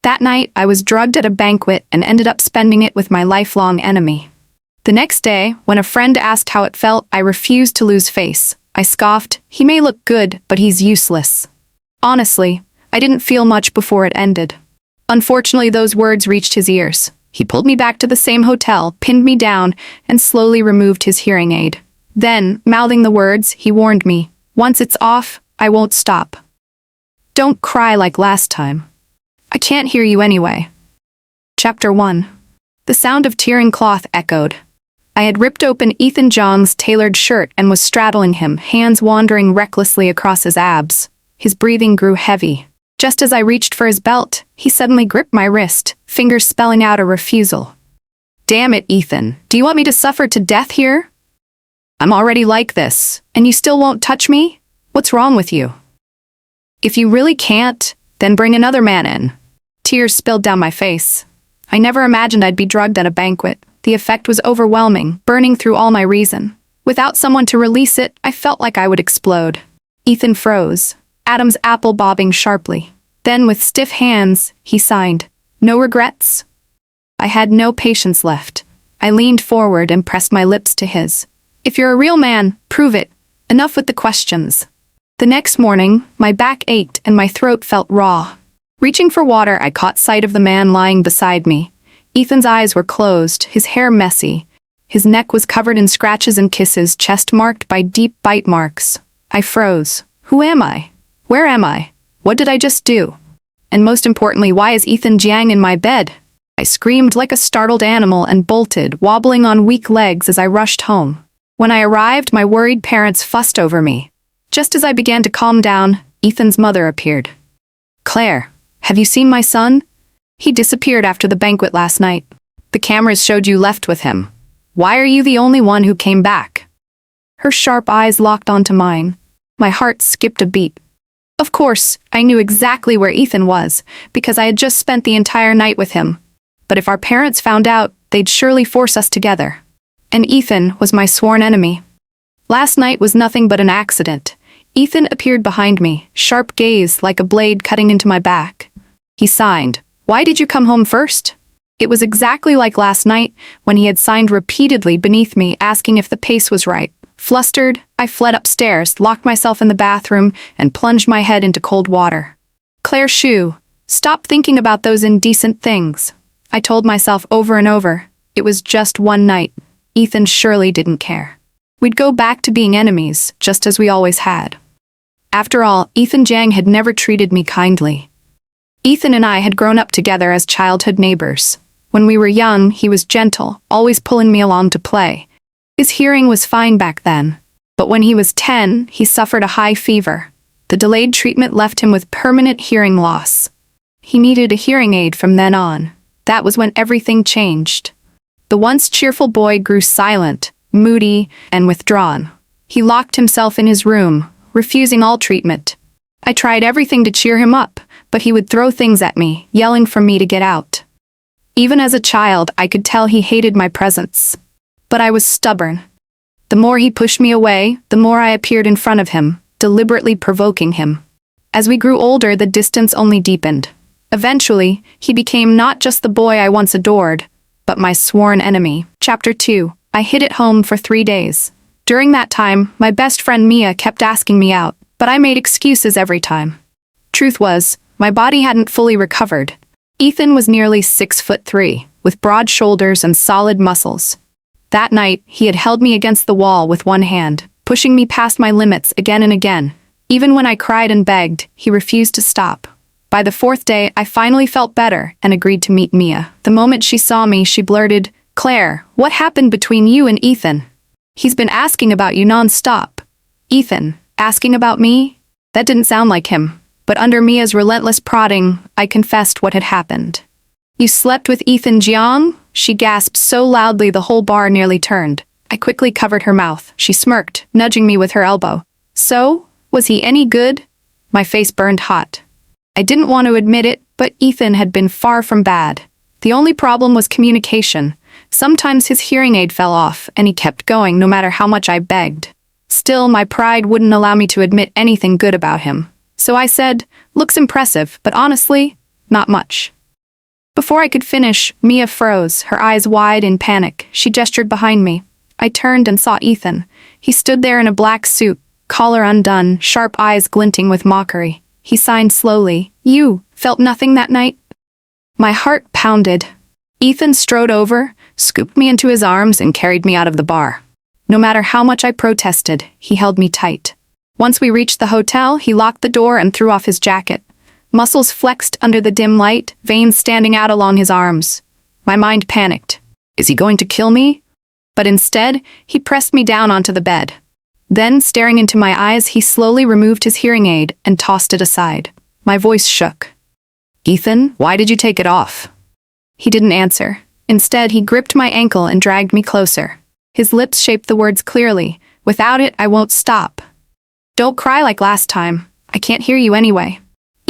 That night, I was drugged at a banquet and ended up spending it with my lifelong enemy. The next day, when a friend asked how it felt, I refused to lose face. I scoffed, "He may look good, but he's useless." Honestly, I didn't feel much before it ended. Unfortunately, those words reached his ears. He pulled me back to the same hotel, pinned me down, and slowly removed his hearing aid. Then, mouthing the words, he warned me, "Once it's off, I won't stop. Don't cry like last time. I can't hear you anyway." Chapter 1. The sound of tearing cloth echoed. I had ripped open Ethan Jong's tailored shirt and was straddling him, hands wandering recklessly across his abs. His breathing grew heavy. Just as I reached for his belt, he suddenly gripped my wrist, fingers spelling out a refusal. "Damn it, Ethan, do you want me to suffer to death here? I'm already like this, and you still won't touch me? What's wrong with you? If you really can't, then bring another man in." Tears spilled down my face. I never imagined I'd be drugged at a banquet. The effect was overwhelming, burning through all my reason. Without someone to release it, I felt like I would explode. Ethan froze, Adam's apple bobbing sharply. Then, with stiff hands, he signed, "No regrets?" I had no patience left. I leaned forward and pressed my lips to his. "If you're a real man, prove it. Enough with the questions." The next morning, my back ached and my throat felt raw. Reaching for water, I caught sight of the man lying beside me. Ethan's eyes were closed, his hair messy. His neck was covered in scratches and kisses, chest marked by deep bite marks. I froze. Who am I? Where am I? What did I just do? And most importantly, why is Ethan Jiang in my bed? I screamed like a startled animal and bolted, wobbling on weak legs as I rushed home. When I arrived, my worried parents fussed over me. Just as I began to calm down, Ethan's mother appeared. "Claire, have you seen my son? He disappeared after the banquet last night. The cameras showed you left with him. Why are you the only one who came back?" Her sharp eyes locked onto mine. My heart skipped a beat. Of course, I knew exactly where Ethan was, because I had just spent the entire night with him. But if our parents found out, they'd surely force us together. And Ethan was my sworn enemy. Last night was nothing but an accident. Ethan appeared behind me, sharp gaze like a blade cutting into my back. He signed, "Why did you come home first?" It was exactly like last night, when he had signed repeatedly beneath me, asking if the pace was right. Flustered, I fled upstairs, locked myself in the bathroom, and plunged my head into cold water. "Claire Shu, stop thinking about those indecent things." I told myself over and over. It was just one night. Ethan surely didn't care. We'd go back to being enemies, just as we always had. After all, Ethan Jiang had never treated me kindly. Ethan and I had grown up together as childhood neighbors. When we were young, he was gentle, always pulling me along to play. His hearing was fine back then. But when he was 10, he suffered a high fever. The delayed treatment left him with permanent hearing loss. He needed a hearing aid from then on. That was when everything changed. The once cheerful boy grew silent, moody, and withdrawn. He locked himself in his room, refusing all treatment. I tried everything to cheer him up, but he would throw things at me, yelling for me to get out. Even as a child, I could tell he hated my presence. But I was stubborn. The more he pushed me away, the more I appeared in front of him, deliberately provoking him. As we grew older, the distance only deepened. Eventually, he became not just the boy I once adored, but my sworn enemy. Chapter 2. I hid at home for 3 days. During that time, my best friend Mia kept asking me out, but I made excuses every time. Truth was, my body hadn't fully recovered. Ethan was nearly 6'3", with broad shoulders and solid muscles. That night, he had held me against the wall with one hand, pushing me past my limits again and again. Even when I cried and begged, he refused to stop. By the 4th day, I finally felt better and agreed to meet Mia. The moment she saw me, she blurted, "Claire, what happened between you and Ethan? He's been asking about you non-stop." Ethan, asking about me? That didn't sound like him. But under Mia's relentless prodding, I confessed what had happened. "You slept with Ethan Jiang?" She gasped so loudly the whole bar nearly turned. I quickly covered her mouth. She smirked, nudging me with her elbow. "So? Was he any good?" My face burned hot. I didn't want to admit it, but Ethan had been far from bad. The only problem was communication. Sometimes his hearing aid fell off, and he kept going no matter how much I begged. Still, my pride wouldn't allow me to admit anything good about him. So I said, "Looks impressive, but honestly, not much." Before I could finish, Mia froze, her eyes wide in panic. She gestured behind me. I turned and saw Ethan. He stood there in a black suit, collar undone, sharp eyes glinting with mockery. He signed slowly. You felt nothing that night? My heart pounded. Ethan strode over, scooped me into his arms, and carried me out of the bar. No matter how much I protested, he held me tight. Once we reached the hotel, he locked the door and threw off his jacket. Muscles flexed under the dim light, veins standing out along his arms. My mind panicked. Is he going to kill me? But instead, he pressed me down onto the bed. Then, staring into my eyes, he slowly removed his hearing aid and tossed it aside. My voice shook. Ethan, why did you take it off? He didn't answer. Instead, he gripped my ankle and dragged me closer. His lips shaped the words clearly. Without it, I won't stop. Don't cry like last time. I can't hear you anyway.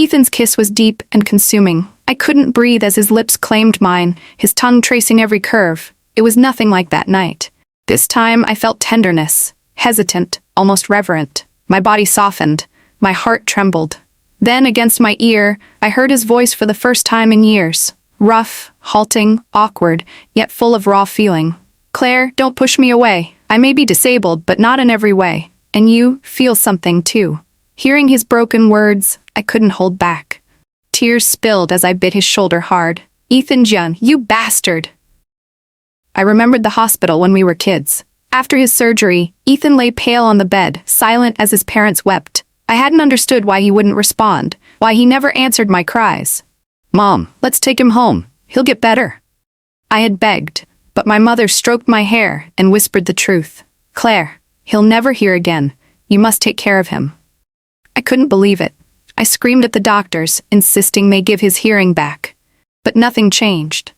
Ethan's kiss was deep and consuming. I couldn't breathe as his lips claimed mine, his tongue tracing every curve. It was nothing like that night. This time, I felt tenderness, hesitant, almost reverent. My body softened. My heart trembled. Then, against my ear, I heard his voice for the first time in years. Rough, halting, awkward, yet full of raw feeling. Claire, don't push me away. I may be disabled, but not in every way. And you feel something, too. Hearing his broken words, I couldn't hold back. Tears spilled as I bit his shoulder hard. Ethan Jun, you bastard! I remembered the hospital when we were kids. After his surgery, Ethan lay pale on the bed, silent as his parents wept. I hadn't understood why he wouldn't respond, why he never answered my cries. Mom, let's take him home. He'll get better. I had begged, but my mother stroked my hair and whispered the truth. Claire, he'll never hear again. You must take care of him. I couldn't believe it. I screamed at the doctors, insisting they give his hearing back. But nothing changed.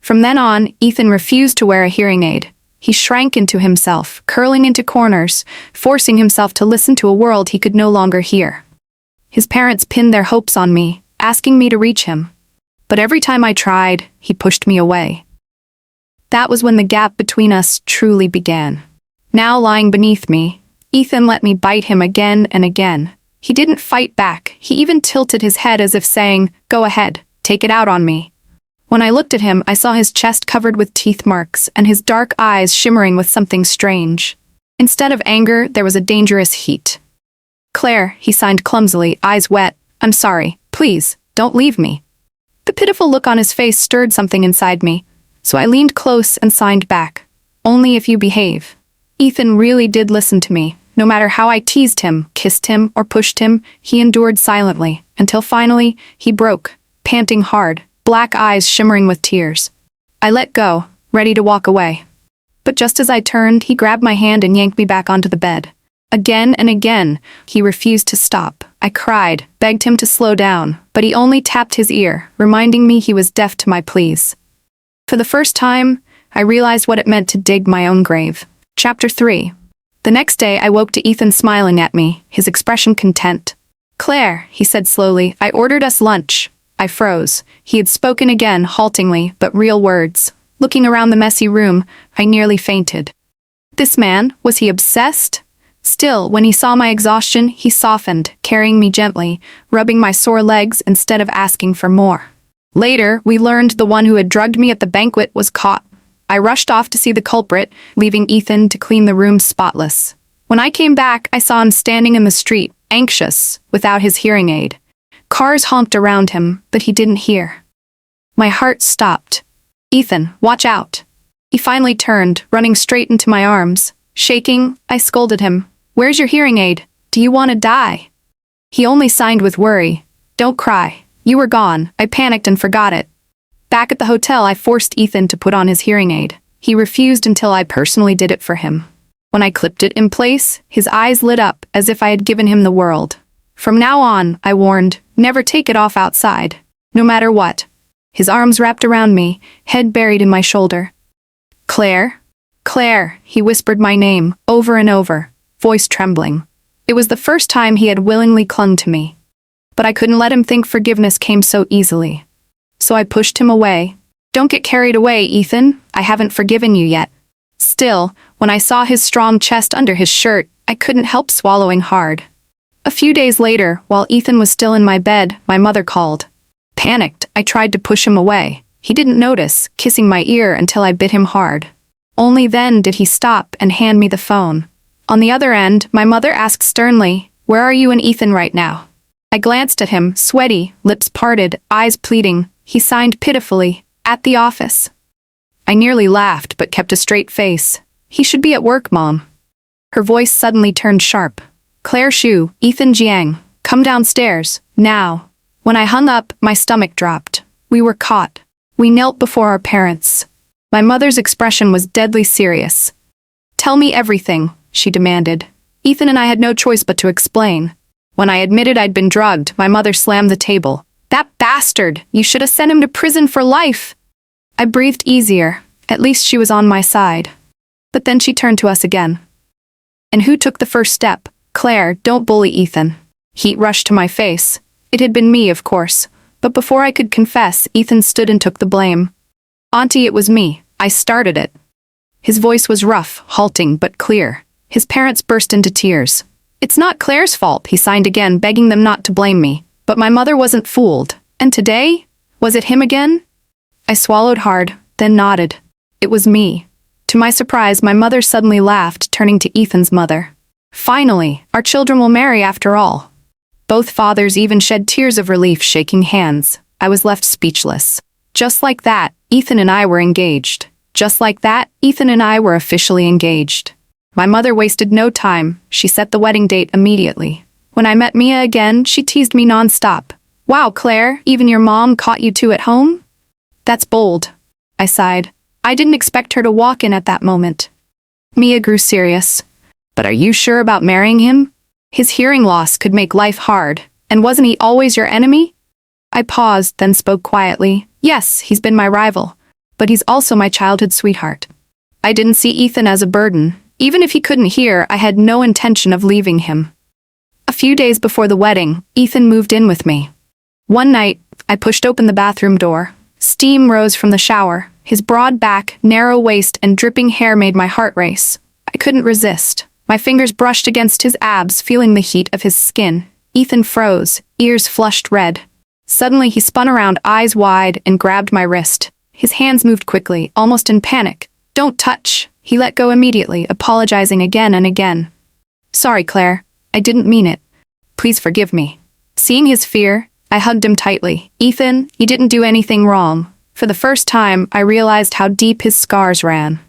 From then on, Ethan refused to wear a hearing aid. He shrank into himself, curling into corners, forcing himself to listen to a world he could no longer hear. His parents pinned their hopes on me, asking me to reach him. But every time I tried, he pushed me away. That was when the gap between us truly began. Now lying beneath me, Ethan let me bite him again and again. He didn't fight back. He even tilted his head as if saying, "Go ahead, take it out on me." When I looked at him, I saw his chest covered with teeth marks and his dark eyes shimmering with something strange. Instead of anger, there was a dangerous heat. Claire, he signed clumsily, eyes wet. I'm sorry. Please, don't leave me. The pitiful look on his face stirred something inside me, so I leaned close and signed back. Only if you behave. Ethan really did listen to me. No matter how I teased him, kissed him, or pushed him, he endured silently, until finally, he broke, panting hard, black eyes shimmering with tears. I let go, ready to walk away. But just as I turned, he grabbed my hand and yanked me back onto the bed. Again and again, he refused to stop. I cried, begged him to slow down, but he only tapped his ear, reminding me he was deaf to my pleas. For the first time, I realized what it meant to dig my own grave. Chapter 3. The next day, I woke to Ethan smiling at me, his expression content. Claire, he said slowly, I ordered us lunch. I froze. He had spoken again, haltingly, but real words. Looking around the messy room, I nearly fainted. This man, was he obsessed? Still, when he saw my exhaustion, he softened, carrying me gently, rubbing my sore legs instead of asking for more. Later, we learned the one who had drugged me at the banquet was caught. I rushed off to see the culprit, leaving Ethan to clean the room spotless. When I came back, I saw him standing in the street, anxious, without his hearing aid. Cars honked around him, but he didn't hear. My heart stopped. Ethan, watch out. He finally turned, running straight into my arms. Shaking, I scolded him. Where's your hearing aid? Do you want to die? He only signed with worry. Don't cry. You were gone. I panicked and forgot it. Back at the hotel, I forced Ethan to put on his hearing aid. He refused until I personally did it for him. When I clipped it in place, his eyes lit up as if I had given him the world. From now on, I warned, never take it off outside. No matter what. His arms wrapped around me, head buried in my shoulder. Claire? Claire, he whispered my name, over and over, voice trembling. It was the first time he had willingly clung to me. But I couldn't let him think forgiveness came so easily. So I pushed him away. Don't get carried away, Ethan. I haven't forgiven you yet. Still, when I saw his strong chest under his shirt, I couldn't help swallowing hard. A few days later, while Ethan was still in my bed, my mother called. Panicked, I tried to push him away. He didn't notice, kissing my ear until I bit him hard. Only then did he stop and hand me the phone. On the other end, my mother asked sternly, "Where are you and Ethan right now?" I glanced at him, sweaty, lips parted, eyes pleading. He signed pitifully, "At the office." I nearly laughed but kept a straight face. "He should be at work, Mom." Her voice suddenly turned sharp. "Claire Shu, Ethan Jiang, come downstairs, now." When I hung up, my stomach dropped. We were caught. We knelt before our parents. My mother's expression was deadly serious. "Tell me everything," she demanded. Ethan and I had no choice but to explain. When I admitted I'd been drugged, my mother slammed the table. "That bastard! You should have sent him to prison for life!" I breathed easier. At least she was on my side. But then she turned to us again. "And who took the first step? Claire, don't bully Ethan." Heat rushed to my face. It had been me, of course. But before I could confess, Ethan stood and took the blame. "Auntie, it was me. I started it." His voice was rough, halting, but clear. His parents burst into tears. "It's not Claire's fault," he signed again, begging them not to blame me. But my mother wasn't fooled. And today? Was it him again? I swallowed hard, then nodded. It was me. To my surprise, my mother suddenly laughed, turning to Ethan's mother. "Finally, our children will marry after all." Both fathers even shed tears of relief, shaking hands. I was left speechless. Just like that, Ethan and I were engaged. Just like that, Ethan and I were officially engaged. My mother wasted no time. She set the wedding date immediately. When I met Mia again, she teased me nonstop. "Wow, Claire, even your mom caught you two at home?" "That's bold," I sighed. I didn't expect her to walk in at that moment. Mia grew serious. "But are you sure about marrying him? His hearing loss could make life hard, and wasn't he always your enemy?" I paused, then spoke quietly. "Yes, he's been my rival, but he's also my childhood sweetheart." I didn't see Ethan as a burden. Even if he couldn't hear, I had no intention of leaving him. A few days before the wedding, Ethan moved in with me. One night, I pushed open the bathroom door. Steam rose from the shower. His broad back, narrow waist, and dripping hair made my heart race. I couldn't resist. My fingers brushed against his abs, feeling the heat of his skin. Ethan froze, ears flushed red. Suddenly he spun around, eyes wide, and grabbed my wrist. His hands moved quickly, almost in panic. "Don't touch." He let go immediately, apologizing again and again. "Sorry, Claire. I didn't mean it. Please forgive me." Seeing his fear, I hugged him tightly. "Ethan, you didn't do anything wrong." For the first time, I realized how deep his scars ran.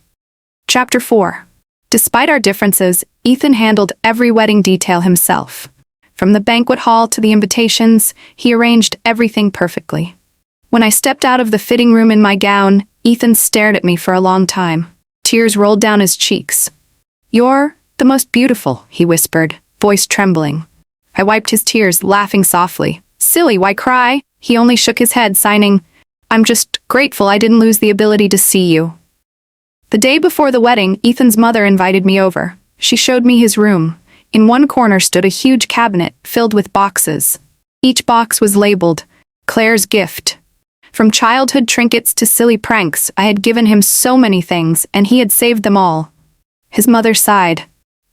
Chapter 4. Despite our differences, Ethan handled every wedding detail himself. From the banquet hall to the invitations, he arranged everything perfectly. When I stepped out of the fitting room in my gown, Ethan stared at me for a long time. Tears rolled down his cheeks. "You're the most beautiful," he whispered, voice trembling. I wiped his tears, laughing softly. "Silly, why cry?" He only shook his head, signing, "I'm just grateful I didn't lose the ability to see you." The day before the wedding, Ethan's mother invited me over. She showed me his room. In one corner stood a huge cabinet filled with boxes. Each box was labeled, "Claire's gift." From childhood trinkets to silly pranks, I had given him so many things, and he had saved them all. His mother sighed.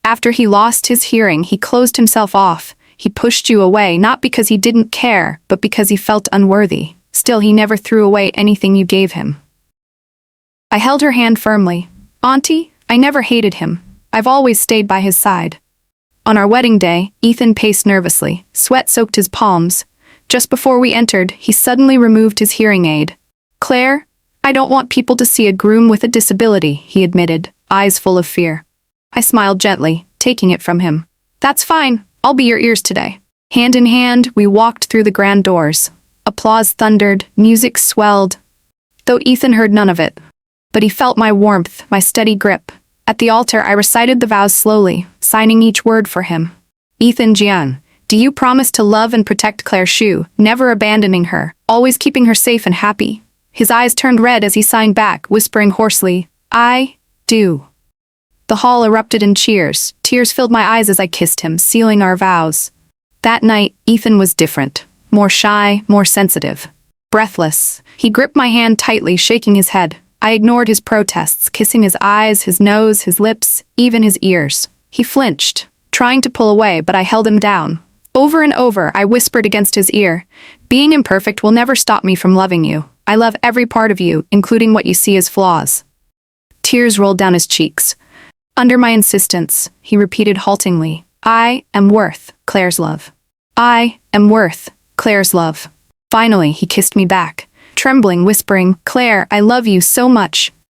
"After he lost his hearing, he closed himself off. He pushed you away, not because he didn't care, but because he felt unworthy. Still, he never threw away anything you gave him." I held her hand firmly. "Auntie, I never hated him. I've always stayed by his side." On our wedding day, Ethan paced nervously. Sweat soaked his palms. Just before we entered, he suddenly removed his hearing aid. "Claire, I don't want people to see a groom with a disability," he admitted, eyes full of fear. I smiled gently, taking it from him. "That's fine. I'll be your ears today." Hand in hand, we walked through the grand doors. Applause thundered, music swelled. Though Ethan heard none of it. But he felt my warmth, my steady grip. At the altar, I recited the vows slowly, signing each word for him. "Ethan Jian, do you promise to love and protect Claire Shu, never abandoning her, always keeping her safe and happy?" His eyes turned red as he signed back, whispering hoarsely, "I do." The hall erupted in cheers. Tears filled my eyes as I kissed him, sealing our vows. That night, Ethan was different. More shy, more sensitive. Breathless, he gripped my hand tightly, shaking his head. I ignored his protests, kissing his eyes, his nose, his lips, even his ears. He flinched, trying to pull away, but I held him down. Over and over, I whispered against his ear, "Being imperfect will never stop me from loving you." I love every part of you, including what you see as flaws." Tears rolled down his cheeks. Under my insistence, he repeated haltingly, "I am worth Claire's love. I am worth Claire's love." Finally, he kissed me back, trembling, whispering, "Claire, I love you so much.